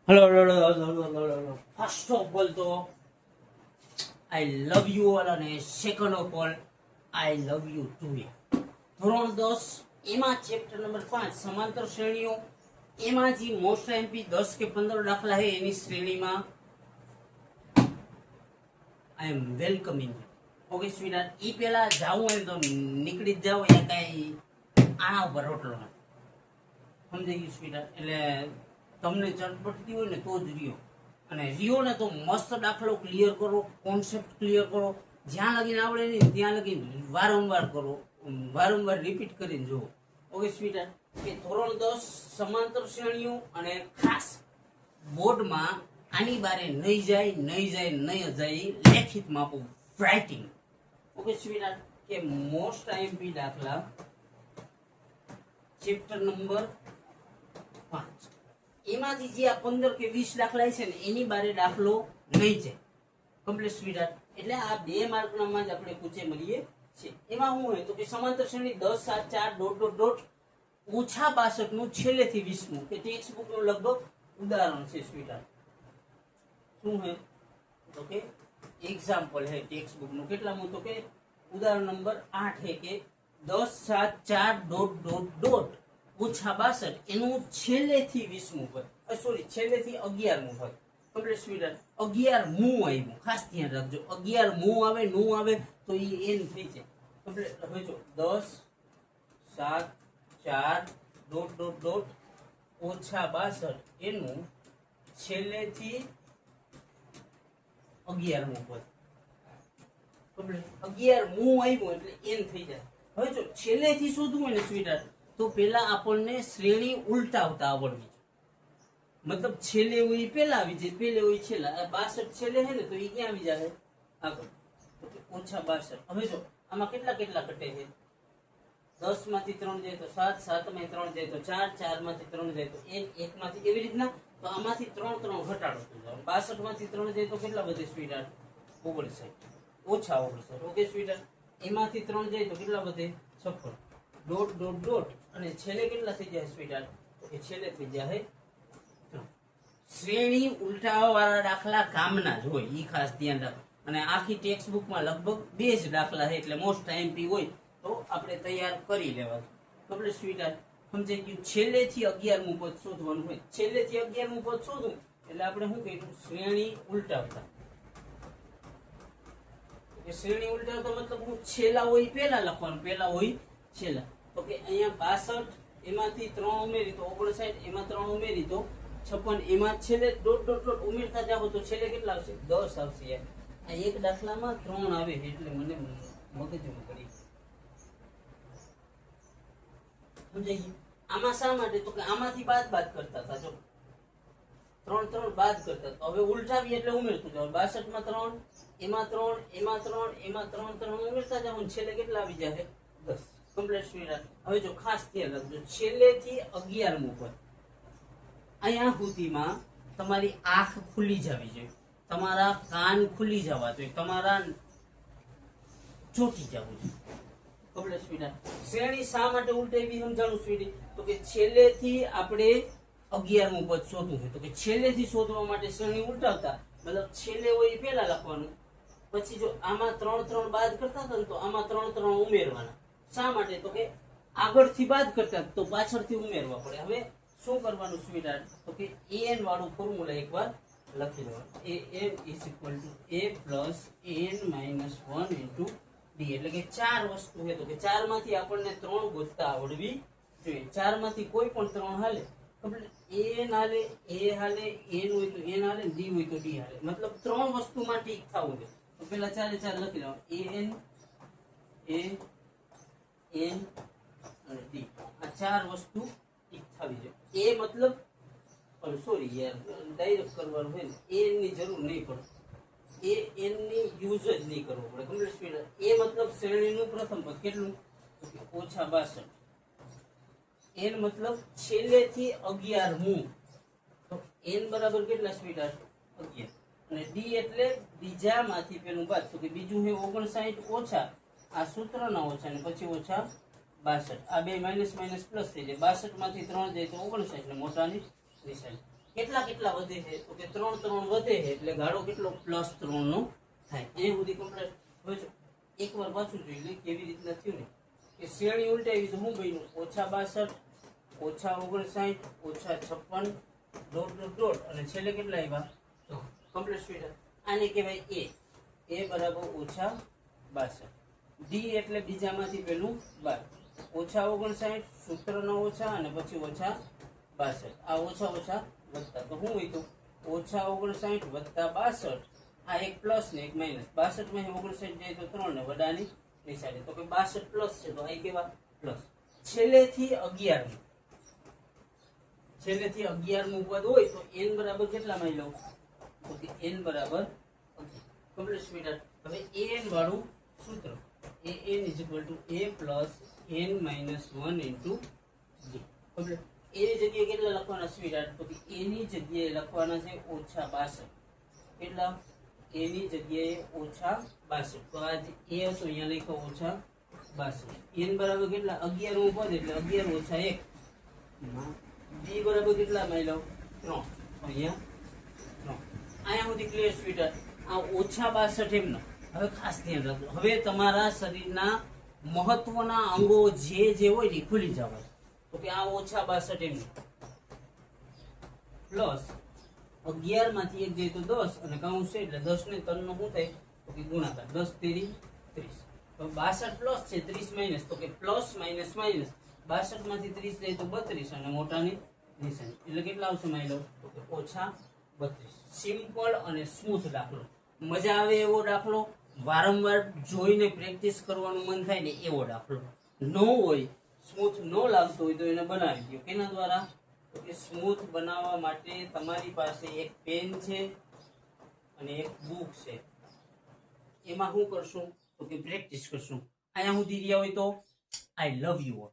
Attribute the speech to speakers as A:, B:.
A: Hello hello first of all તો I love you all અને second of all I love you too. ધોરણ 10 એમાં chapter number 5 સમાંતર શ્રેણીઓ એમાં જે મોસ્ટ એમપી 10 કે 15 દાખલા છે એની શ્રેણીમાં આઈ એમ વેલકમિંગ. ઓકે સ્વીટ, ઈ પેલા જાવું હોય તો નીકળી જ જાવ, અહીંયા કઈ આના ઉપર રોટલો નથી. સમજાઈ ગયું સ્વીટ? એટલે તમને ચટપટતી હોય ને તો જ રહ્યો, અને રહ્યો ને તો મસ્ત દાખલો ક્લિયર કરો, કોન્સેપ્ટ ક્લિયર કરો, જ્યાં લગીને આવડે નહીં ત્યાં લગીને વારંવાર કરો, વારંવાર રિપીટ કરીને જુઓ. ઓકે સ્વીટ, કે ધોરણ 10 સમાંતર શ્રેણીઓ અને ખાસ બોર્ડમાં આની બારે નહીં જાય લેખિતમાં આપું રાઇટિંગ. ઓકે સ્વીટ, કે મોસ્ટ આઈએમપી દાખલા ચેપ્ટર નંબર 5 એમાંથી જે આ 15 કે 20 દાખલા છે ને એની બારે દાખલો નહીં છે કમ્પ્લીટ સ્વીટ. એટલે આ 2 માર્કના માં જ આપણે પૂછે મળીએ છે. એમાં શું હોય તો કે સમાંતર શ્રેણી 10 7 4 ડોટ ડોટ ડોટ ઓછા 62 નું છેલ્લેથી 20 નું કે ટેક્સ્ટ બુક નું લગભગ ઉદાહરણ છે સ્વીટ. શું હે તો કે એક્ઝામ્પલ હે ટેક્સ્ટ બુક નું. કેટલામું તો કે ઉદાહરણ નંબર 8 હે કે 10 7 4 ડોટ ડોટ ડોટ ઓછા 62 એનું છેલ્લેથી 20મું પદ, સોરી છેલ્લેથી 11મું પદ કમ્પ્લીટ સ્વીટ. 11 મું આવ્યું, ખાસ ધ્યાન રાખજો. 11 મું આવે નું આવે તો એ એન થઈ જાય કમ્પ્લીટ. હવે જો 10 7 4 ડોટ ડોટ ડોટ ઓછા 62 એનું છેલ્લેથી 11મું પદ કમ્પ્લીટ. 11 મું આવ્યું એટલે એન થઈ જાય. હવે જો છેલ્લેથી શોધવું હોય ને સ્વીટ તો પેલા આપણને શ્રેણી ઉલટાવતા આવડવી, મતલબ છેલ્લે હોય પેલા આવી જાય, પેલે હોય છેલ્લા. 62 છેલ્લે છે ને તો એ ક્યાં આવી જાય આગળ, ઓછા 62. હવે જો આમાં કેટલા ઘટે છે? 10 માંથી 3 જાય તો 7, 7 માંથી 3 જાય તો 4, 4 માંથી 3 જાય તો 1, 1 માંથી એવી રીતના. તો આમાંથી 3 ઘટાડો થઈ જાય. 62 માંથી 3 જાય તો કેટલા વધે સ્વીટ? 59, ઓછા 59. ઓકે સ્વીટ, એમાંથી 3 જાય તો કેટલા વધે? 56. ડોટ ડોટ ડોટ અને છેલ્લે કેટલા થઈ જાય સ્વીટ? તો કે છેલ્લે થઈ જાય 3. શ્રેણી ઉલટાવા વાળા દાખલા કામના જ હોય, ઈ ખાસ ધ્યાન રાખો. અને આખી ટેક્સ્ટ બુકમાં લગભગ 2 જ દાખલા છે, એટલે મોસ્ટ એમપી હોય તો આપણે તૈયાર કરી લેવા. કમ્પ્લીટ સ્વીટ, સમજાઈ ગયું? છેલ્લેથી 11મું પદ શોધવાનું હોય. છેલ્લેથી 11મું પદ શોધવું એટલે આપણે શું કહીશું? શ્રેણી ઉલટાવતા. શ્રેણી ઉલટાવતા મતલબ હું છેલ્લા હોય પેલા લખવાનું, પેલા હોય છેલ્લા. તો કે અહીંયા 62 એમાંથી 3 ઉમેરી તો 59, એમાં 3 ઉમેરી તો 56, એમાં છેલ્લે ડોટ ડોટ ડોટ ઉમેરતા જાવ તો છેલ્લે કેટલા આવશે? 10 આવશે. આ એક દાખલામાં 3 આવે એટલે મને મગજમાં પડી. સમજાઈ ગયું? આમાં શા માટે તો કે આમાંથી બાદ કરતા હતા. જો 3 બાદ કરતા હતા, હવે ઉલટાવી એટલે ઉમેરતું જાવ. 62 માં 3, એમાં 3, એમાં 3, એમાં 3 ઉમેરતા જાવ અને છેલ્લે કેટલા આવી જાય? 10 કમ્પ્લીટ સ્વીટ. હવે જો ખાસ ધ્યાન રાખજો, છેલ્લેથી 11મું પદ અહીંયા સુધીમાં તમારી આંખ ખુલી જવી જોઈએ, તમારા કાન ખુલી જવા જોઈએ, તમારા ચોટી જવું જોઈએ કમ્પ્લીટ સ્વીટ. શ્રેણી શા માટે ઉલટાવી સમજાણું સ્વીટ? તો કે છેલ્લેથી આપણે 11મું પદ શોધવું છે. તો કે છેલ્લેથી શોધવા માટે શ્રેણી ઉલટાવતા, મતલબ છેલ્લે હોય એ પહેલા લખવાનું. પછી જો આમાં 3 બાદ કરતા હતા ને તો આમાં 3 ઉમેરવાના. શા માટે? તો કે આગળથી બાદ કરતા તો પાછળથી ઉમેરવા પડે. હવે શું કરવાનું સ્વીટ? તો કે an વાળું ફોર્મ્યુલા એકવાર લખી દેવાનું. an = a + n - 1 * d. એટલે કે 4 વસ્તુ છે. તો કે 4 માંથી આપણને 3 ગોતતા આવડવી જોઈએ. 4 માંથી કોઈ પણ 3 હાલે. an હાલે, a હાલે, n હોય તો n હાલે, d હોય તો d હાલે. મતલબ 3 વસ્તુમાં ઠીક થવું છે. તો પેલા 4 લખી લેવાનું. an, a, n અને d. આ 4 વસ્તુ ઠીક થવી જોઈએ. a મતલબ સોરી યાર, ડાયરેક્ટ કરવાનું હોય ને, a ની જરૂર નહીં પડે. a n ની યુઝ જ નહીં કરવો પડે કમ્પ્લીટ સ્પીડ. a મતલબ શ્રેણીનું પ્રથમ પદ કેટલું? ઓછા 62. n મતલબ છેલ્લેથી 11મું. તો n બરાબર કેટલા સ્પીડ? 11. અને d એટલે બીજામાંથી પેલું બાદ. તો કે બીજું છે 59 ઓછા આ સૂત્રના ઓછા ને પછી ઓછા 62. આ બે માઇનસ માઇનસ પ્લસ થઈ જાય. 62 માંથી 3 જાય તો 59 એટલે મોટાની નિશાની. કેટલા કેટલા વધે છે તો કે 3 3 વધે છે એટલે ગાળો કેટલો +3 નો થાય. અહીં સુધી કમ્પ્લીટ. હવે જો એકવાર પાછું જોઈ લે કેવી રીતના થયું ને કે શ્રેણી ઉલટાવી તો શું બન્યું -62 -59 -56 ડોટ ડોટ ડોટ અને છેલ્લે કેટલા આવ્યા તો કમ્પ્લીટ સ્પીડ. આને કહેવાય a બરાબર -62. ડી એટલે બીજામાંથી પેલું 12 -59 સૂત્રના ઓછા અને પછી -62. આ ઓછા ઓછા વધતા તો શું હોય તો -59 વત્તા 62. આ એક પ્લસ ને એક માઇનસ. 62 માં 59 જાય તો 3 ને વડાની નિશાની તો કે 62 પ્લસ છે તો આ કેવા પ્લસ. છેલ્લેથી 11 છેલ્લેથી 11મું પદ હોય તો n બરાબર કેટલા માં લઉં તો કે n બરાબર કમ્પ્લીટ સ્પીડ. હવે an વાળું સૂત્ર an a + n - 1 * g. Complete. એની જગ્યાએ કેટલા લખવાના સ્વીટ તો કે એની જગ્યાએ લખવાના છે -62. કેટલા એની જગ્યાએ -62 તો આ જે a હતો અહીંયા લખ્યો -62. n બરાબર કેટલા 11મું પદ એટલે 11 - 1. d બરાબર કેટલા માં લઉં 3 અહીંયા 3. અહીંયા સુધી ક્લિયર સ્વીટ. આ -62 એમનો. હવે ખાસ ધ્યાન રાખજો. હવે તમારા શરીરના મહત્વના અંગો જે હોય ને ખુલી જવાય તો કે આ -62 એમનો પ્લસ 11 માંથી 1 જાય તો 10 અને કાઉન્સ છે એટલે 10 ને 3 નો શું થાય તો કે ગુણાકાર 10 તેરી 30. તો 62 પ્લસ છે 30 માઇનસ તો કે પ્લસ માઇનસ માઇનસ 62 માંથી 30 જાય તો 32 અને મોટાની નિશાની એટલે કેટલા આવશે માઇલો તો કે -32. સિમ્પલ અને સ્મૂથ દાખલો. મજા આવે એવો દાખલો, વારંવાર જોઈને પ્રેક્ટિસ કરવાનું મન થાય ને એવો દાખલો. ન હોય સ્મૂથ ન લાગતો હોય તો એને બનાવી દો. કેના દ્વારા તો કે સ્મૂથ બનાવવા માટે તમારી પાસે એક પેન છે અને એક બુક છે. એમાં શું કરશું તો કે પ્રેક્ટિસ કરશું. અહીંયા સુધી રહ્યા હોય તો આઈ લવ યુ ઓલ.